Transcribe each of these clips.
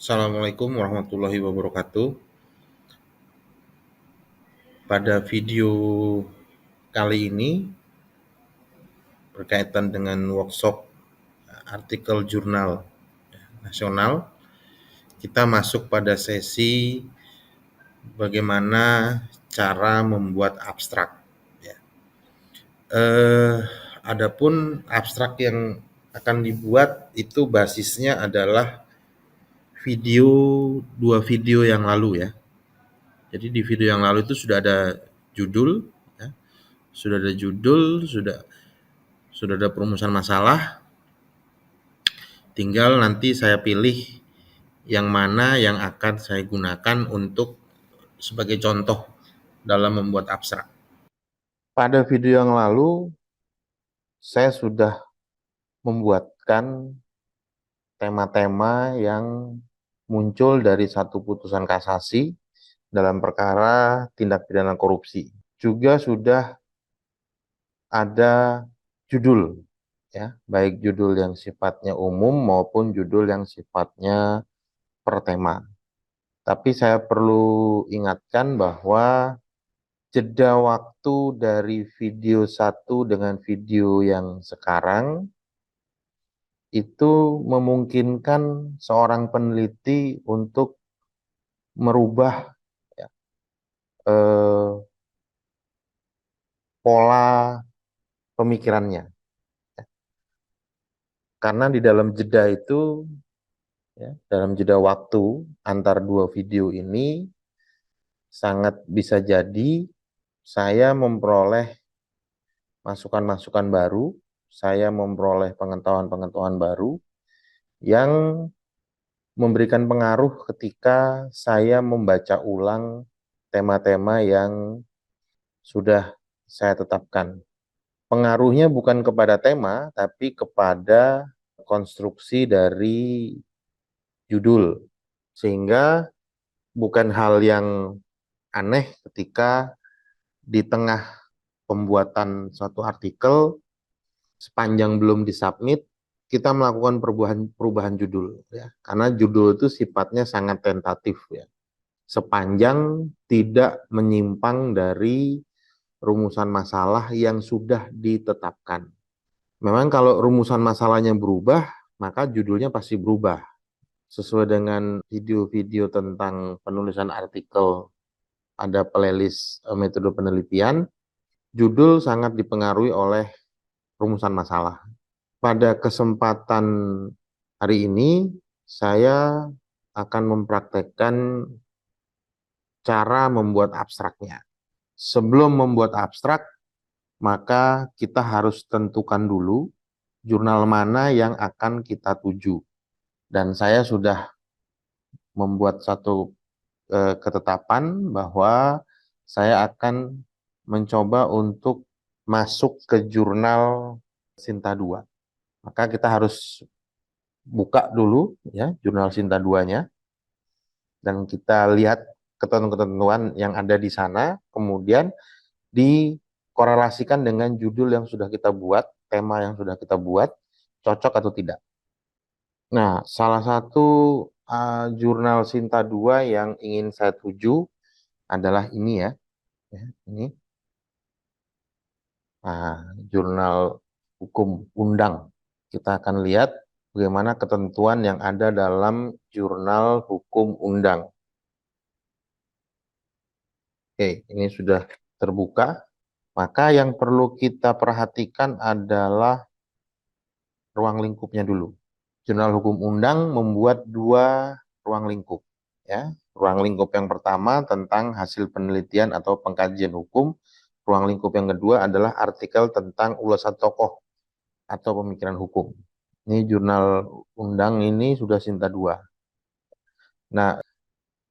Assalamualaikum warahmatullahi wabarakatuh. Pada video kali ini berkaitan dengan workshop artikel jurnal nasional, kita masuk pada sesi bagaimana cara membuat abstrak. Ya. Adapun abstrak yang akan dibuat itu basisnya adalah video dua video yang lalu ya. Jadi di video yang lalu itu sudah ada judul, ya, sudah ada perumusan masalah, tinggal nanti saya pilih yang mana yang akan saya gunakan untuk sebagai contoh dalam membuat abstrak. Pada video yang lalu, saya sudah membuatkan tema-tema yang muncul dari satu putusan kasasi dalam perkara tindak pidana korupsi. Juga sudah ada judul, ya, baik judul yang sifatnya umum maupun judul yang sifatnya per tema. Tapi saya perlu ingatkan bahwa jeda waktu dari video satu dengan video yang sekarang itu memungkinkan seorang peneliti untuk merubah, ya, pola pemikirannya. Karena di dalam jeda itu, ya, dalam jeda waktu antar dua video ini sangat bisa jadi saya memperoleh masukan-masukan baru, saya memperoleh pengetahuan-pengetahuan baru yang memberikan pengaruh ketika saya membaca ulang tema-tema yang sudah saya tetapkan. Pengaruhnya bukan kepada tema, tapi kepada konstruksi dari judul. Sehingga bukan hal yang aneh ketika di tengah pembuatan suatu artikel, sepanjang belum disubmit, kita melakukan perubahan judul, ya. Karena judul itu sifatnya sangat tentatif, ya. Sepanjang tidak menyimpang dari rumusan masalah yang sudah ditetapkan. Memang kalau rumusan masalahnya berubah, maka judulnya pasti berubah. Sesuai dengan video-video tentang penulisan artikel, ada playlist metode penelitian, judul sangat dipengaruhi oleh rumusan masalah. Pada kesempatan hari ini, saya akan mempraktekkan cara membuat abstraknya. Sebelum membuat abstrak, maka kita harus tentukan dulu jurnal mana yang akan kita tuju. Dan saya sudah membuat satu ketetapan bahwa saya akan mencoba untuk masuk ke jurnal Sinta 2. Maka kita harus buka dulu, ya, jurnal Sinta 2-nya, dan kita lihat ketentuan-ketentuan yang ada di sana, kemudian dikorelasikan dengan judul yang sudah kita buat, tema yang sudah kita buat, cocok atau tidak. Nah, salah satu jurnal Sinta 2 yang ingin saya tuju adalah ini, ya. Ini. Nah, jurnal hukum undang. Kita akan lihat bagaimana ketentuan yang ada dalam jurnal hukum undang. Oke, ini sudah terbuka. Maka yang perlu kita perhatikan adalah ruang lingkupnya dulu. Jurnal hukum undang membuat dua ruang lingkup, ya. Ruang lingkup yang pertama tentang hasil penelitian atau pengkajian hukum. Ruang lingkup yang kedua adalah artikel tentang ulasan tokoh atau pemikiran hukum. Ini jurnal undang ini sudah Sinta 2. Nah,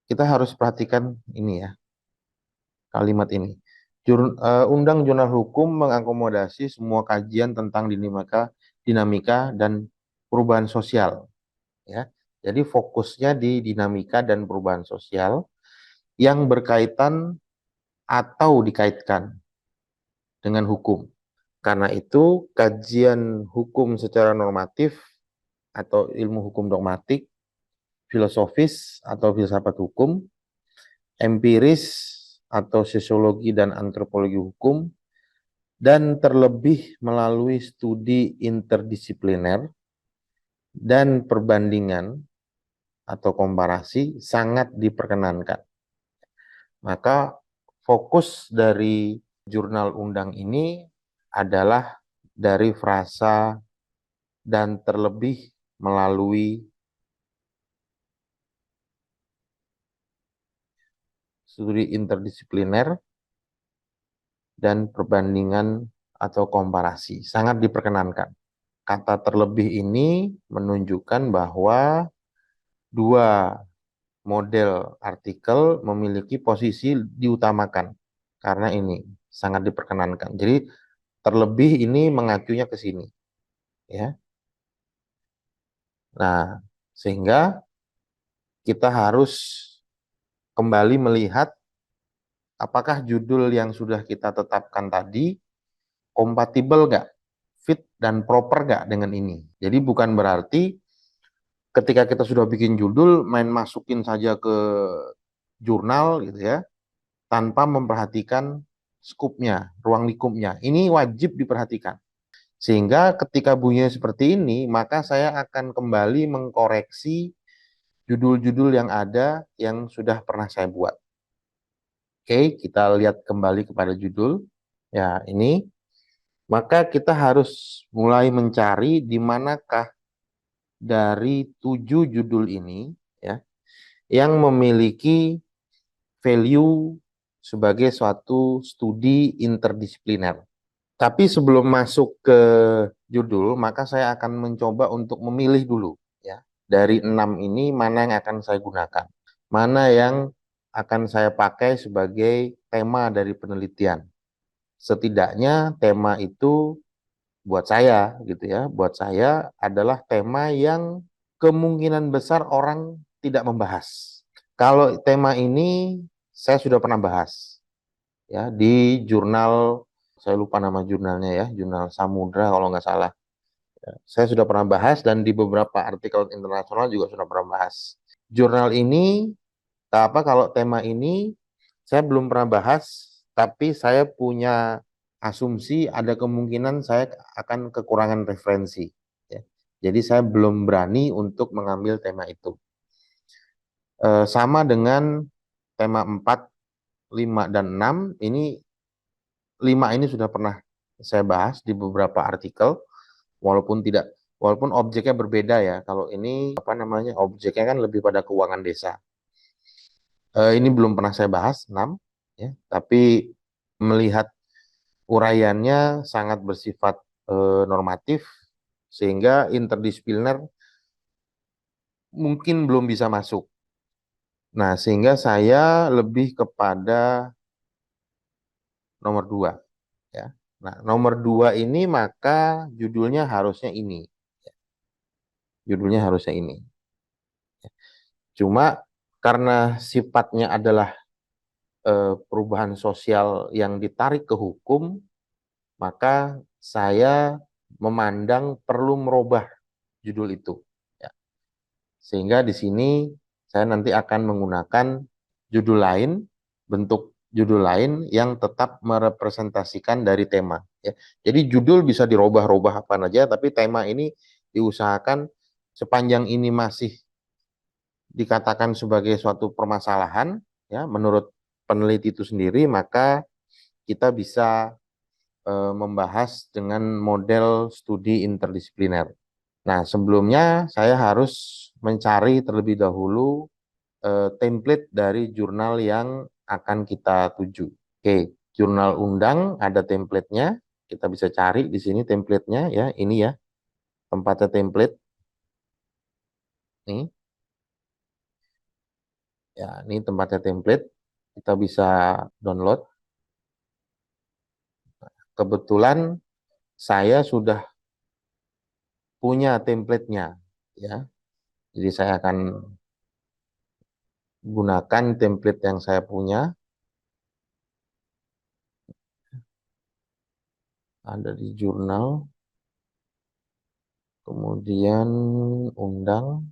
kita harus perhatikan ini, ya, kalimat ini. Undang jurnal hukum mengakomodasi semua kajian tentang dinamika dan perubahan sosial, ya. Jadi fokusnya di dinamika dan perubahan sosial yang berkaitan atau dikaitkan dengan hukum. Karena itu, kajian hukum secara normatif atau ilmu hukum dogmatik filosofis atau filsafat hukum, empiris atau sosiologi dan antropologi hukum, dan terlebih melalui studi interdisipliner dan perbandingan atau komparasi sangat diperkenankan. Maka fokus dari jurnal undang ini adalah dari frasa dan terlebih melalui studi interdisipliner dan perbandingan atau komparasi. Sangat diperkenankan. Kata terlebih ini menunjukkan bahwa dua model artikel memiliki posisi diutamakan. Karena ini sangat diperkenankan. Jadi terlebih ini mengacunya ke sini. Ya. Nah, sehingga kita harus kembali melihat apakah judul yang sudah kita tetapkan tadi kompatibel nggak, fit dan proper nggak dengan ini. Jadi bukan berarti ketika kita sudah bikin judul, main masukin saja ke jurnal gitu ya, tanpa memperhatikan skupnya, ruang lingkupnya. Ini wajib diperhatikan. Sehingga ketika bunyinya seperti ini, maka saya akan kembali mengkoreksi judul-judul yang ada yang sudah pernah saya buat. Oke, kita lihat kembali kepada judul. Ya, ini. Maka kita harus mulai mencari di manakah dari 7 judul ini ya yang memiliki value sebagai suatu studi interdisipliner. Tapi sebelum masuk ke judul, maka saya akan mencoba untuk memilih dulu ya. Dari 6 ini mana yang akan saya gunakan? Mana yang akan saya pakai sebagai tema dari penelitian? Setidaknya tema itu buat saya gitu ya, buat saya adalah tema yang kemungkinan besar orang tidak membahas. Kalau tema ini saya sudah pernah bahas ya di jurnal, saya lupa nama jurnalnya ya, jurnal Samudra kalau nggak salah. Ya, saya sudah pernah bahas dan di beberapa artikel internasional juga sudah pernah bahas. Jurnal ini kalau tema ini saya belum pernah bahas, tapi saya punya asumsi ada kemungkinan saya akan kekurangan referensi. Ya. Jadi saya belum berani untuk mengambil tema itu. Sama dengan tema 4, 5, dan 6, ini 5 ini sudah pernah saya bahas di beberapa artikel, walaupun objeknya berbeda ya. Kalau ini objeknya kan lebih pada keuangan desa. Ini belum pernah saya bahas 6 ya, tapi melihat uraiannya sangat bersifat normatif sehingga interdisipliner mungkin belum bisa masuk. Nah, sehingga saya lebih kepada nomor 2 ya. Nah, nomor 2 ini maka judulnya harusnya ini. Judulnya harusnya ini. Cuma karena sifatnya adalah perubahan sosial yang ditarik ke hukum, maka saya memandang perlu merubah judul itu. Ya. Sehingga di sini saya nanti akan menggunakan judul lain, bentuk judul lain yang tetap merepresentasikan dari tema. Ya. Jadi judul bisa dirubah-rubah apa aja, tapi tema ini diusahakan sepanjang ini masih dikatakan sebagai suatu permasalahan, ya menurut peneliti itu sendiri, maka kita bisa membahas dengan model studi interdisipliner. Nah, sebelumnya saya harus mencari terlebih dahulu template dari jurnal yang akan kita tuju. Oke, jurnal undang ada template-nya. Kita bisa cari di sini template-nya ya. Ini ya, tempatnya template. Nih, ya ini tempatnya template. Kita bisa download. Kebetulan saya sudah punya template-nya ya. Jadi saya akan gunakan template yang saya punya. Ada di jurnal, kemudian undang.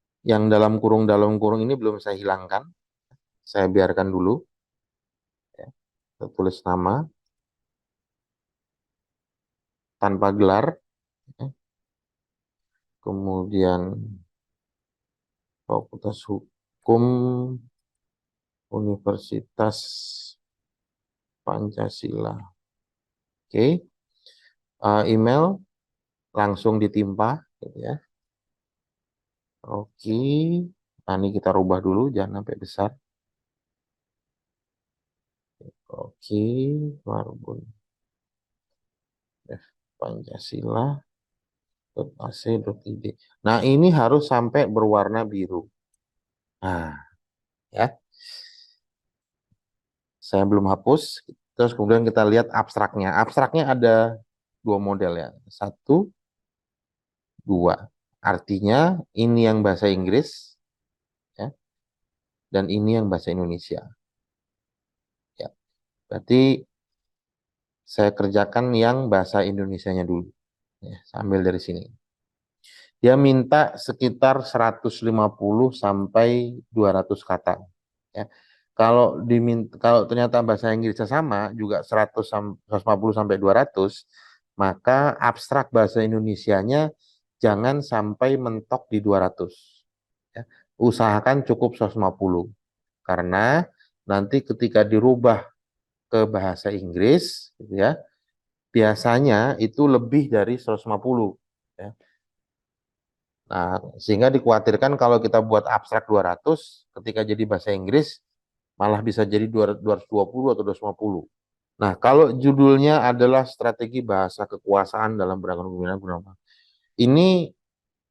Yang dalam kurung ini belum saya hilangkan. Saya biarkan dulu. Ya. Saya tulis nama tanpa gelar. Ya. Kemudian Fakultas Hukum Universitas Pancasila. Oke. Email langsung ditimpa. Gitu ya. Oke. Nah, ini kita rubah dulu, jangan sampai besar. Oke. Marbun F Pancasila. .ac.id. Nah, ini harus sampai berwarna biru. Nah, ya. Saya belum hapus. Terus kemudian kita lihat abstraknya. Abstraknya ada dua model ya. Satu, dua. Artinya ini yang bahasa Inggris, ya, dan ini yang bahasa Indonesia. Ya, berarti saya kerjakan yang bahasa Indonesianya dulu. Ya, sambil dari sini. Dia minta sekitar 150 sampai 200 kata. Ya. kalau ternyata bahasa Inggrisnya sama juga 150 sampai 200, maka abstrak bahasa Indonesianya jangan sampai mentok di 200. Ya. Usahakan cukup 150 karena nanti ketika dirubah ke bahasa Inggris gitu ya, biasanya itu lebih dari 150 ya. Nah, sehingga dikhawatirkan kalau kita buat abstrak 200 ketika jadi bahasa Inggris malah bisa jadi 220 atau 250. Nah, kalau judulnya adalah strategi bahasa kekuasaan dalam beragam kepemimpinan, ini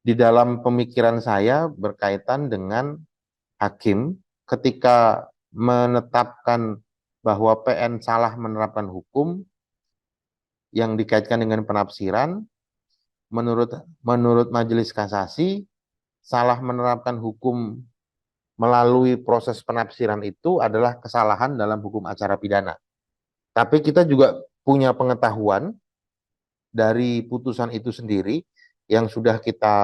di dalam pemikiran saya berkaitan dengan hakim ketika menetapkan bahwa PN salah menerapkan hukum yang dikaitkan dengan penafsiran, menurut menurut Majelis Kasasi salah menerapkan hukum melalui proses penafsiran itu adalah kesalahan dalam hukum acara pidana. Tapi kita juga punya pengetahuan dari putusan itu sendiri yang sudah kita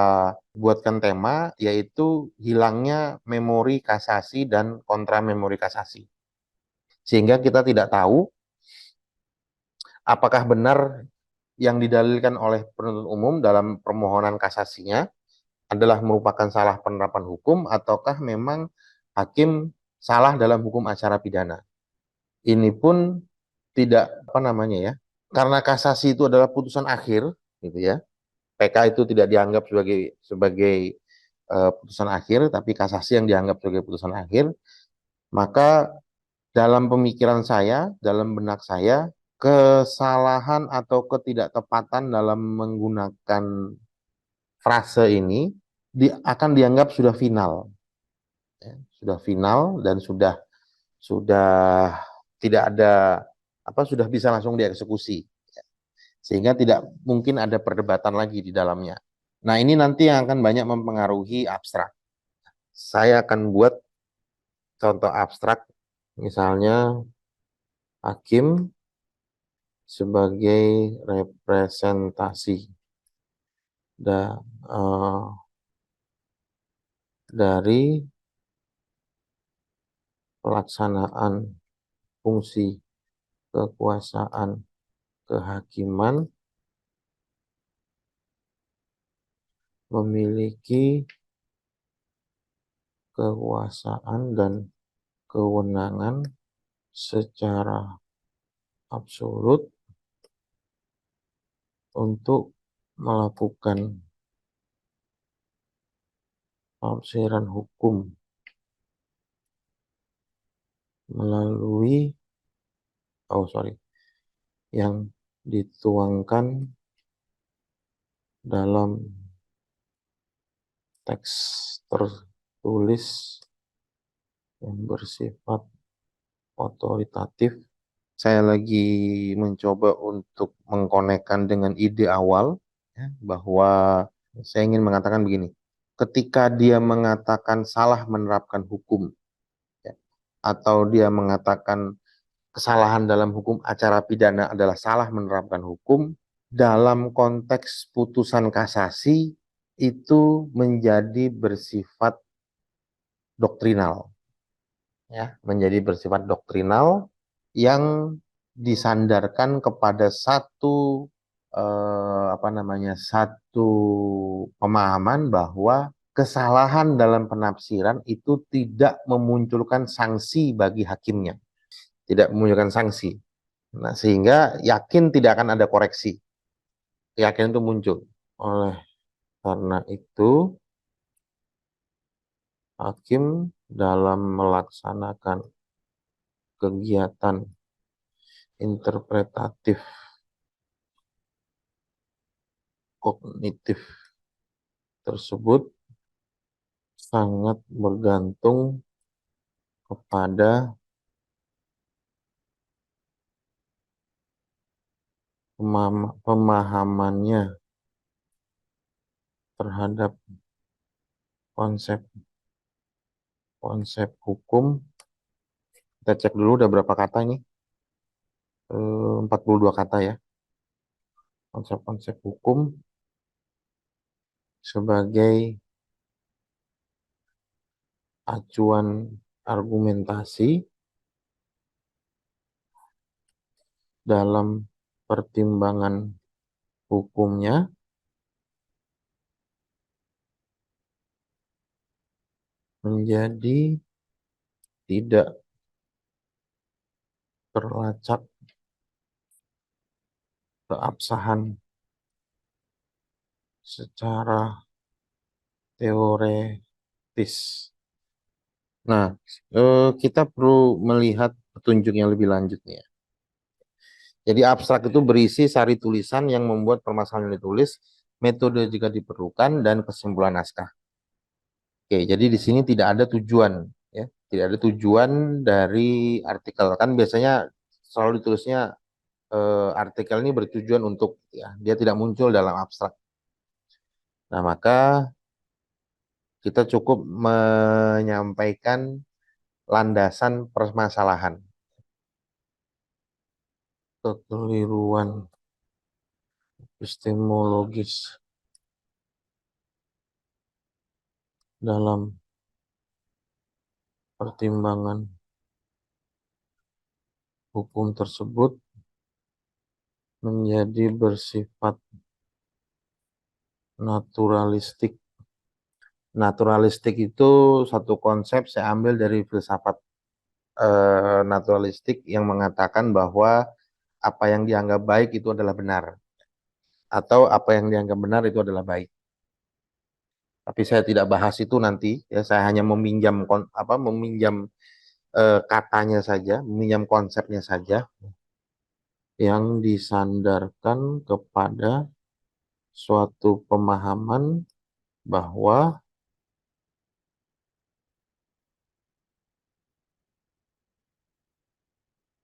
buatkan tema, yaitu hilangnya memori kasasi dan kontra memori kasasi. Sehingga kita tidak tahu apakah benar yang didalilkan oleh penuntut umum dalam permohonan kasasinya adalah merupakan salah penerapan hukum ataukah memang hakim salah dalam hukum acara pidana. Ini pun tidak apa namanya ya, karena kasasi itu adalah putusan akhir gitu ya. PK itu tidak dianggap sebagai putusan akhir, tapi kasasi yang dianggap sebagai putusan akhir, maka dalam pemikiran saya, dalam benak saya, kesalahan atau ketidaktepatan dalam menggunakan frase ini akan dianggap sudah final, ya, sudah final dan sudah tidak ada apa sudah bisa langsung dieksekusi, sehingga tidak mungkin ada perdebatan lagi di dalamnya. Nah, ini nanti yang akan banyak mempengaruhi abstrak. Saya akan buat contoh abstrak, misalnya hakim sebagai representasi da, eh, dari pelaksanaan fungsi kekuasaan kehakiman memiliki kekuasaan dan kewenangan secara absolut untuk melakukan penafsiran hukum melalui yang dituangkan dalam teks tertulis yang bersifat otoritatif. Saya lagi mencoba untuk mengkonekkan dengan ide awal ya, bahwa saya ingin mengatakan begini, ketika dia mengatakan salah menerapkan hukum ya, atau dia mengatakan kesalahan dalam hukum acara pidana adalah salah menerapkan hukum, dalam konteks putusan kasasi itu menjadi bersifat doktrinal, ya, menjadi bersifat doktrinal yang disandarkan kepada satu pemahaman bahwa kesalahan dalam penafsiran itu tidak memunculkan sanksi bagi hakimnya, tidak memunculkan sanksi. Nah, sehingga yakin tidak akan ada koreksi. Keyakinan itu muncul. Oleh karena itu, hakim dalam melaksanakan kegiatan interpretatif kognitif tersebut sangat bergantung kepada pemahamannya terhadap konsep hukum. Kita cek dulu udah berapa kata ini. 42 kata ya. Konsep-konsep hukum sebagai acuan argumentasi dalam pertimbangan hukumnya menjadi tidak terlacak keabsahan secara teoretis. Nah, kita perlu melihat petunjuk yang lebih lanjut nih ya. Jadi abstrak itu berisi sari tulisan yang membuat permasalahan yang ditulis, metode jika diperlukan, dan kesimpulan naskah. Oke, jadi di sini tidak ada tujuan, ya, tidak ada tujuan dari artikel. Kan biasanya selalu ditulisnya artikel ini bertujuan untuk, ya, dia tidak muncul dalam abstrak. Nah, maka kita cukup menyampaikan landasan permasalahan. Kekeliruan epistemologis dalam pertimbangan hukum tersebut menjadi bersifat naturalistik. Naturalistik itu satu konsep saya ambil dari filsafat naturalistik yang mengatakan bahwa apa yang dianggap baik itu adalah benar, atau apa yang dianggap benar itu adalah baik. Tapi saya tidak bahas itu nanti, ya, saya hanya meminjam katanya saja, meminjam konsepnya saja yang disandarkan kepada suatu pemahaman bahwa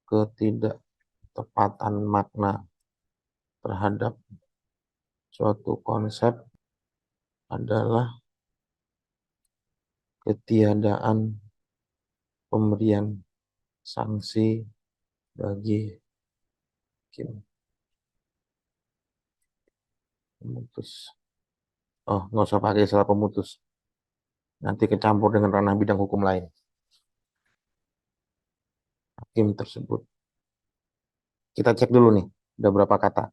ketidaktepatan makna terhadap suatu konsep adalah ketiadaan pemberian sanksi bagi hakim pemutus. Oh, nggak usah pakai istilah pemutus. Nanti kecampur dengan ranah bidang hukum lain. Hakim tersebut. Kita cek dulu nih, udah berapa kata?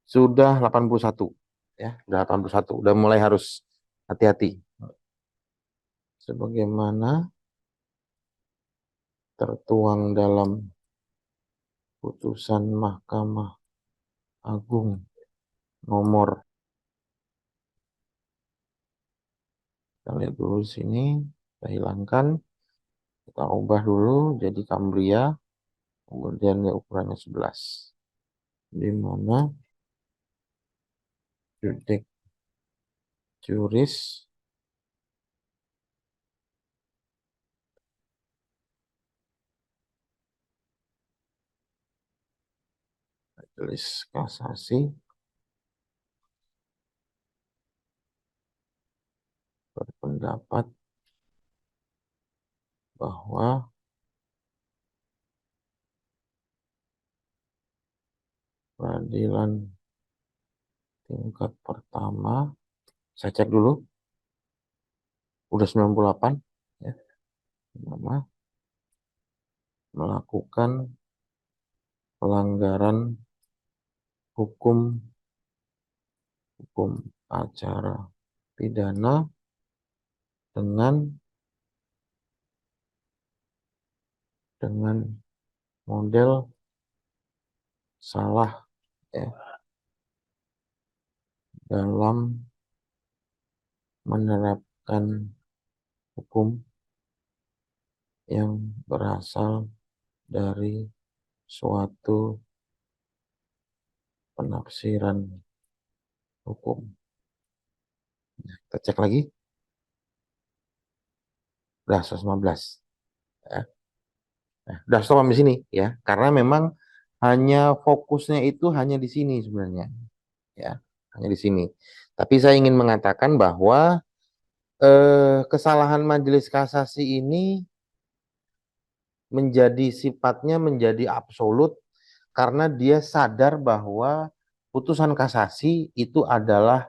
Sudah 81. Ya, udah 81. Udah mulai harus hati-hati. Sebagaimana tertuang dalam putusan Mahkamah Agung nomor, kita lihat dulu sini, kita hilangkan, kita ubah dulu jadi Cambria, kemudian ya ukurannya 11, di mana judek juris majelis kasasi berpendapat bahwa peradilan tingkat pertama, saya cek dulu, udah 98, ya, melakukan pelanggaran hukum acara pidana dengan model salah, ya, dalam menerapkan hukum yang berasal dari suatu penafsiran hukum. Kita cek lagi, udah 115, ya. Udah stop sampai sini, ya, karena memang hanya fokusnya itu hanya di sini sebenarnya, ya, hanya di sini. Tapi saya ingin mengatakan bahwa kesalahan majelis kasasi ini sifatnya menjadi absolut karena dia sadar bahwa putusan kasasi itu adalah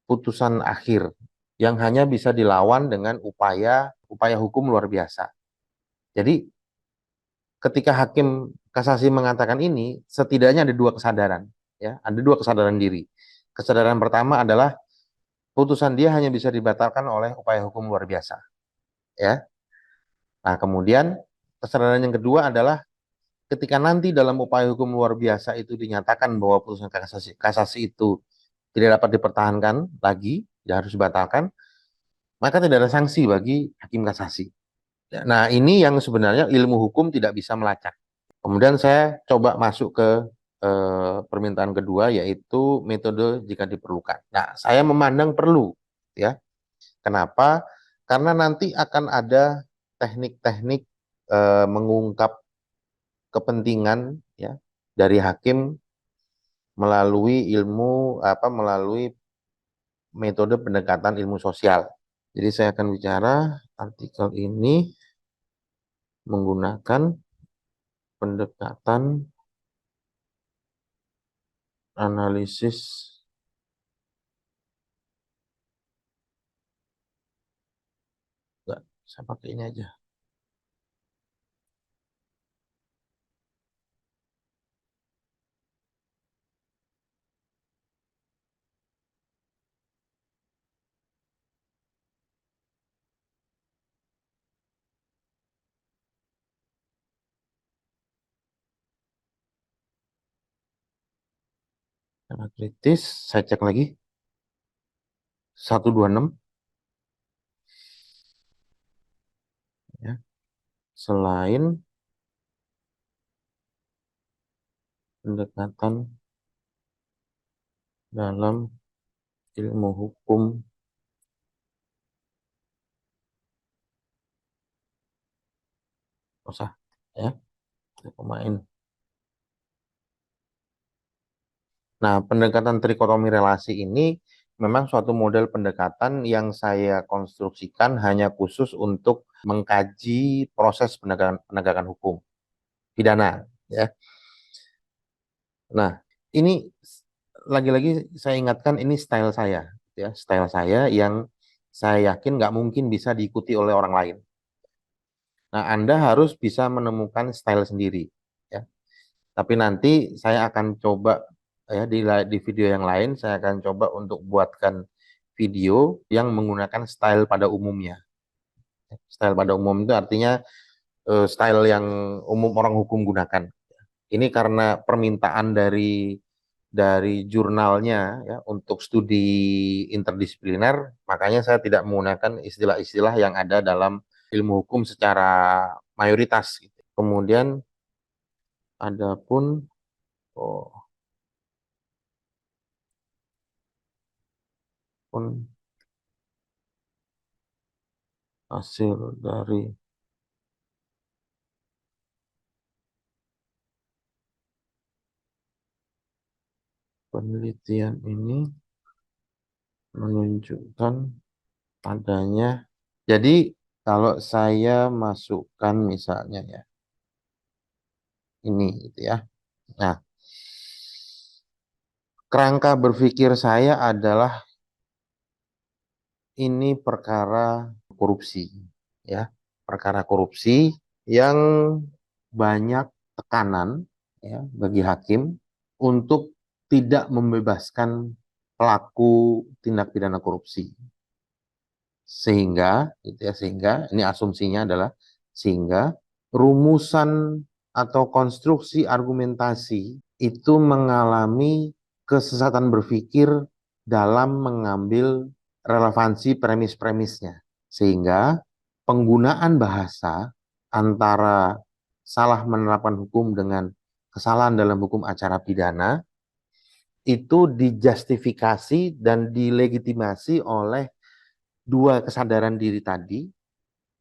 putusan akhir yang hanya bisa dilawan dengan upaya hukum luar biasa. Jadi ketika hakim kasasi mengatakan ini, setidaknya ada dua kesadaran, ya, ada dua kesadaran diri. Kesadaran pertama adalah putusan dia hanya bisa dibatalkan oleh upaya hukum luar biasa, ya. Nah, kemudian kesadaran yang kedua adalah ketika nanti dalam upaya hukum luar biasa itu dinyatakan bahwa putusan kasasi itu tidak dapat dipertahankan lagi, ya harus dibatalkan, maka tidak ada sanksi bagi hakim kasasi. Nah, ini yang sebenarnya ilmu hukum tidak bisa melacak. Kemudian saya coba masuk ke permintaan kedua, yaitu metode jika diperlukan. Nah, saya memandang perlu, ya. Kenapa? Karena nanti akan ada teknik-teknik mengungkap kepentingan, ya, dari hakim melalui melalui metode pendekatan ilmu sosial. Jadi saya akan bicara artikel ini menggunakan pendekatan analisis. Enggak, saya pakai ini aja. Karena kritis, saya cek lagi. 126, ya. Selain pendekatan dalam ilmu hukum, usah, ya, pemain. Nah, pendekatan trikotomi relasi ini memang suatu model pendekatan yang saya konstruksikan hanya khusus untuk mengkaji proses penegakan hukum pidana, ya. Nah, ini lagi-lagi saya ingatkan ini style saya, ya, style saya yang saya yakin nggak mungkin bisa diikuti oleh orang lain. Nah, Anda harus bisa menemukan style sendiri, ya. Tapi nanti saya akan coba, ya, di video yang lain saya akan coba untuk buatkan video yang menggunakan style pada umumnya. Style pada umum itu artinya style yang umum orang hukum gunakan. Ini karena permintaan dari jurnalnya, ya, untuk studi interdisipliner, makanya saya tidak menggunakan istilah-istilah yang ada dalam ilmu hukum secara mayoritas, gitu. Kemudian adapun pun hasil dari penelitian ini menunjukkan adanya. Jadi kalau saya masukkan misalnya, ya, ini gitu, ya. Nah, kerangka berpikir saya adalah ini perkara korupsi, ya. Perkara korupsi yang banyak tekanan, ya, bagi hakim untuk tidak membebaskan pelaku tindak pidana korupsi. Sehingga, gitu ya, sehingga ini asumsinya adalah sehingga rumusan atau konstruksi argumentasi itu mengalami kesesatan berpikir dalam mengambil relevansi premis-premisnya. Sehingga penggunaan bahasa antara salah menerapkan hukum dengan kesalahan dalam hukum acara pidana itu dijustifikasi dan dilegitimasi oleh dua kesadaran diri tadi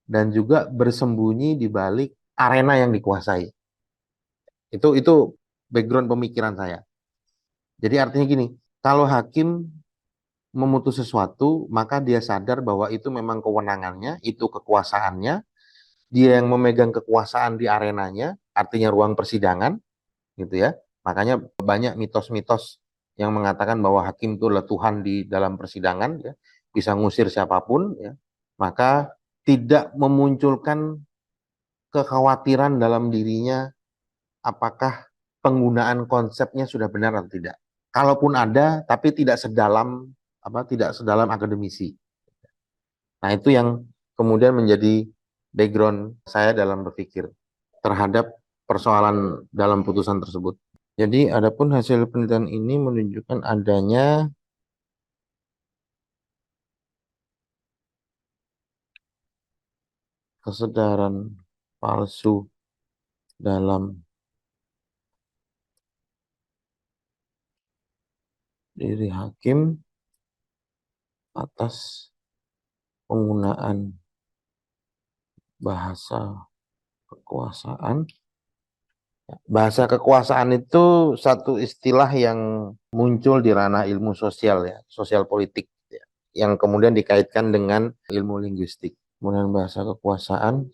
dan juga bersembunyi di balik arena yang dikuasai. Itu background pemikiran saya. Jadi artinya gini, kalau hakim memutus sesuatu, maka dia sadar bahwa itu memang kewenangannya, itu kekuasaannya, dia yang memegang kekuasaan di arenanya, artinya ruang persidangan, gitu ya. Makanya banyak mitos-mitos yang mengatakan bahwa hakim itu adalah Tuhan di dalam persidangan, ya, bisa ngusir siapapun, ya. Maka tidak memunculkan kekhawatiran dalam dirinya apakah penggunaan konsepnya sudah benar atau tidak. Kalaupun ada, tapi tidak sedalam akademisi. Nah, itu yang kemudian menjadi background saya dalam berpikir terhadap persoalan dalam putusan tersebut. Jadi, adapun hasil penelitian ini menunjukkan adanya kesadaran palsu dalam diri hakim atas penggunaan bahasa kekuasaan. Bahasa kekuasaan itu satu istilah yang muncul di ranah ilmu sosial ya, sosial politik ya, yang kemudian dikaitkan dengan ilmu linguistik. Kemudian bahasa kekuasaan,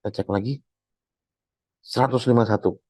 kita cek lagi, 151.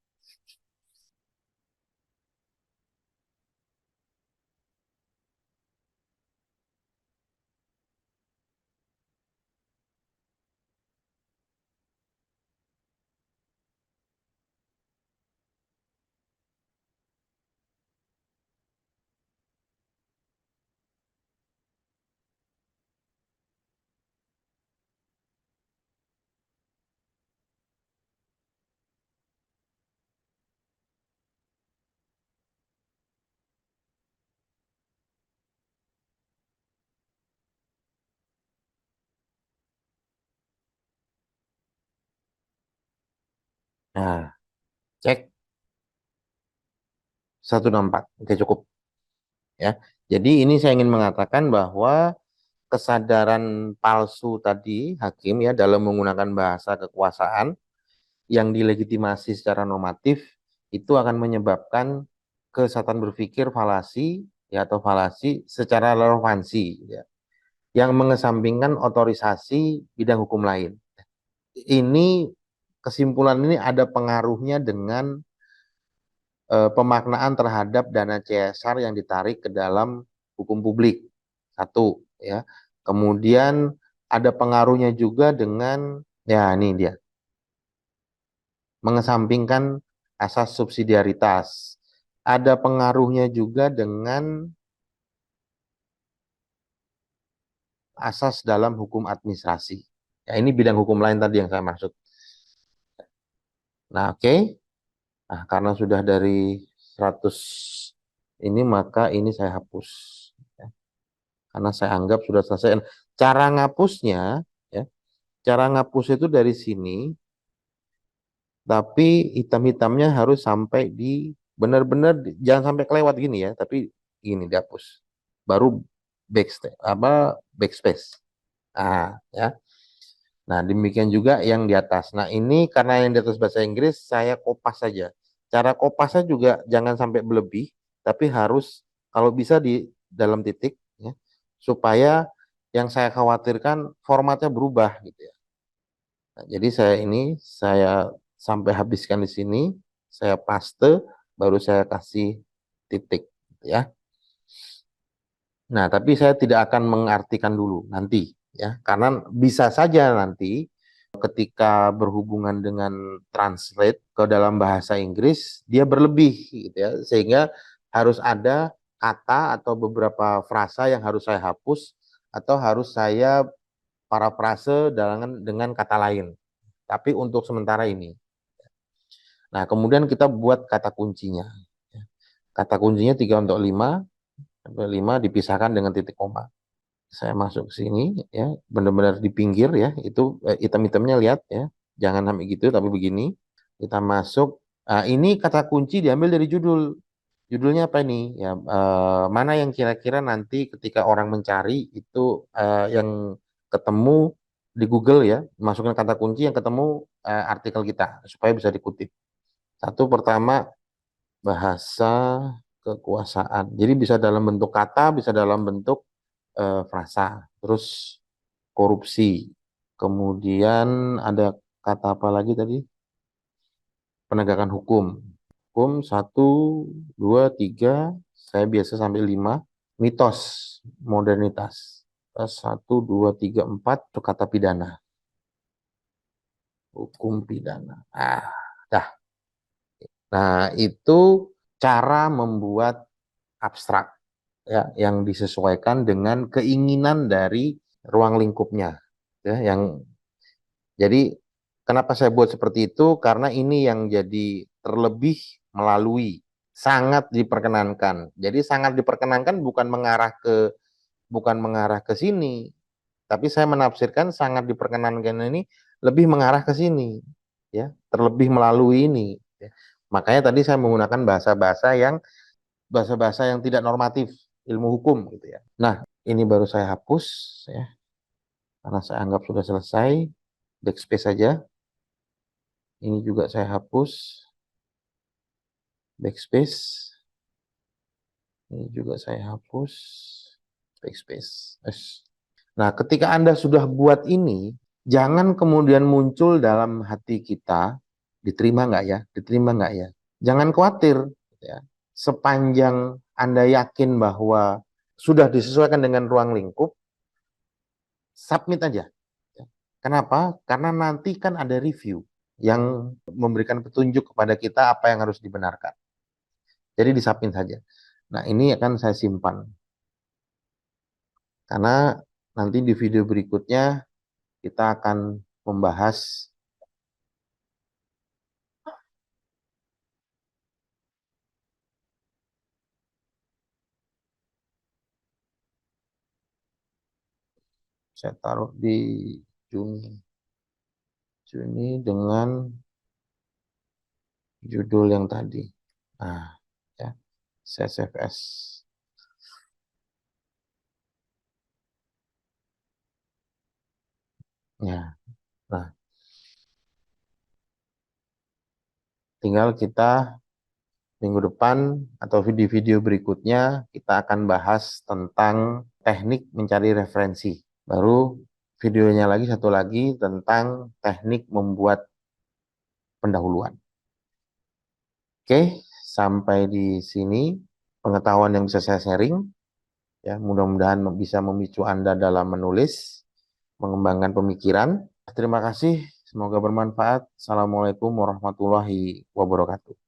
Nah, cek 164. Oke, cukup ya. Jadi ini saya ingin mengatakan bahwa kesadaran palsu tadi hakim ya dalam menggunakan bahasa kekuasaan yang dilegitimasi secara normatif itu akan menyebabkan kesatuan berpikir falasi ya atau falasi secara relevansi ya, yang mengesampingkan otorisasi bidang hukum lain. Ini kesimpulan ini ada pengaruhnya dengan pemaknaan terhadap dana CSR yang ditarik ke dalam hukum publik. Satu ya. Kemudian ada pengaruhnya juga dengan ya ini dia mengesampingkan asas subsidiaritas. Ada pengaruhnya juga dengan asas dalam hukum administrasi. Ya, ini bidang hukum lain tadi yang saya maksud. Nah, oke. Okay. Nah, karena sudah dari 100 ini, maka ini saya hapus. Ya. Karena saya anggap sudah selesai. Cara ngapusnya, ya, cara ngapus itu dari sini, tapi hitam-hitamnya harus sampai di benar-benar jangan sampai kelewat gini ya, tapi gini dihapus. Baru backspace. Ah, ya. Nah, demikian juga yang di atas. Nah, ini karena yang di atas bahasa Inggris saya kopas saja. Cara kopasnya juga jangan sampai berlebih, tapi harus kalau bisa di dalam titik ya, supaya yang saya khawatirkan formatnya berubah gitu ya. Nah, jadi saya sampai habiskan di sini, saya paste, baru saya kasih titik, gitu ya. Nah, tapi saya tidak akan mengartikan dulu nanti, ya, karena bisa saja nanti ketika berhubungan dengan translate ke dalam bahasa Inggris, dia berlebih, gitu ya, sehingga harus ada kata atau beberapa frasa yang harus saya hapus atau harus saya parafrase dengan kata lain. Tapi untuk sementara ini. Nah, kemudian kita buat kata kuncinya. Kata kuncinya 3 untuk 5, sampai 5 dipisahkan dengan titik koma. Saya masuk ke sini, ya, benar-benar di pinggir, ya, itu hitam-hitamnya lihat, ya. Jangan sampai gitu, tapi begini. Kita masuk. Nah, ini kata kunci diambil dari judul. Judulnya apa ini? Ya, mana yang kira-kira nanti ketika orang mencari itu yang ketemu di Google ya, masukkan kata kunci yang ketemu artikel kita supaya bisa dikutip. Satu pertama bahasa kekuasaan. Jadi bisa dalam bentuk kata, bisa dalam bentuk frasa. Terus korupsi. Kemudian ada kata apa lagi tadi? Penegakan hukum. Hukum 1, 2, 3, saya biasa sampai 5. Mitos modernitas. 1, 2, 3, 4 itu kata pidana. Hukum pidana. Dah. Nah, itu cara membuat abstrak ya yang disesuaikan dengan keinginan dari ruang lingkupnya. Ya, jadi kenapa saya buat seperti itu? Karena ini yang jadi terlebih melalui sangat diperkenankan. Jadi sangat diperkenankan bukan mengarah ke sini, tapi saya menafsirkan sangat diperkenankan ini lebih mengarah ke sini, ya, terlebih melalui ini. Ya. Makanya tadi saya menggunakan bahasa-bahasa yang tidak normatif ilmu hukum gitu ya. Nah, ini baru saya hapus ya, karena saya anggap sudah selesai. Backspace saja. Ini juga saya hapus. Backspace. Ini juga saya hapus. Backspace. Nah, ketika Anda sudah buat ini, jangan kemudian muncul dalam hati kita, diterima nggak ya? Diterima nggak ya? Jangan khawatir. Ya. Sepanjang Anda yakin bahwa sudah disesuaikan dengan ruang lingkup, submit aja. Kenapa? Karena nanti kan ada review yang memberikan petunjuk kepada kita apa yang harus dibenarkan. Jadi disubmit saja. Nah, ini akan saya simpan. Karena nanti di video berikutnya kita akan membahas saya taruh di Juni dengan judul yang tadi. Nah, ya, saya save as. Ya, nah, tinggal kita minggu depan atau video-video berikutnya kita akan bahas tentang teknik mencari referensi. Baru videonya lagi satu lagi tentang teknik membuat pendahuluan. Oke, sampai di sini pengetahuan yang bisa saya sharing. Ya, mudah-mudahan bisa memicu Anda dalam menulis, mengembangkan pemikiran. Terima kasih, semoga bermanfaat. Assalamualaikum warahmatullahi wabarakatuh.